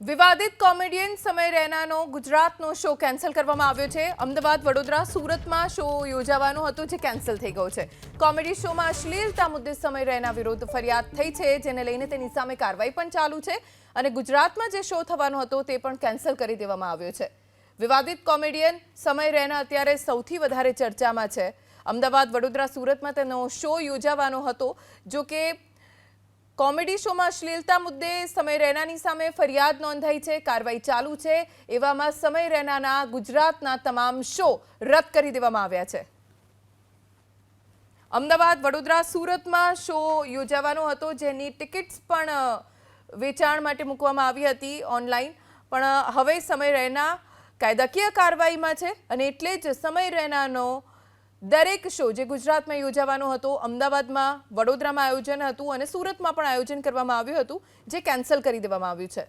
વિવાદિત કોમેડિયન સમય રૈનાનો ગુજરાતનો શો કેન્સલ કરવામાં આવ્યો છે। અમદાવાદ, વડોદરા, સુરતમાં શો યોજાવાનો હતો જે કેન્સલ થઈ ગયો છે। કોમેડી શોમાં અશ્લીલતા મુદ્દે સમય રૈના વિરુદ્ધ ફરિયાદ થઈ છે, જેને લઈને તેની સામે કાર્યવાહી પણ ચાલુ છે અને ગુજરાતમાં જે શો થવાનો હતો તે પણ કેન્સલ કરી દેવામાં આવ્યો છે। વિવાદિત કોમેડિયન સમય રૈના અત્યારે સૌથી વધારે ચર્ચામાં છે। અમદાવાદ, વડોદરા, સુરતમાં તેનો શો યોજાવાનો હતો, જો કે કોમેડી શોમાં અશ્લીલતા મુદ્દે સમય રૈનાની સામે ફરિયાદ નોંધાઈ છે, કાર્યવાહી ચાલુ છે। એવામાં સમય રૈનાના ગુજરાતના તમામ શો રદ કરી દેવામાં આવ્યા છે। અમદાવાદ, વડોદરા, સુરતમાં શો યોજાવાનો હતો, જેની ટિકિટ્સ પણ વેચાણ માટે મૂકવામાં આવી હતી ઓનલાઈન, પણ હવે સમય રૈના કાયદાકીય કાર્યવાહીમાં છે અને એટલે જ સમય રૈનાનો દરેક શો જે ગુજરાતમાં યોજાવાનો હતો, અમદાવાદમાં, વડોદરામાં આયોજન હતું અને સુરતમાં પણ આયોજન કરવામાં આવ્યું હતું, જે કેન્સલ કરી દેવામાં આવ્યું છે।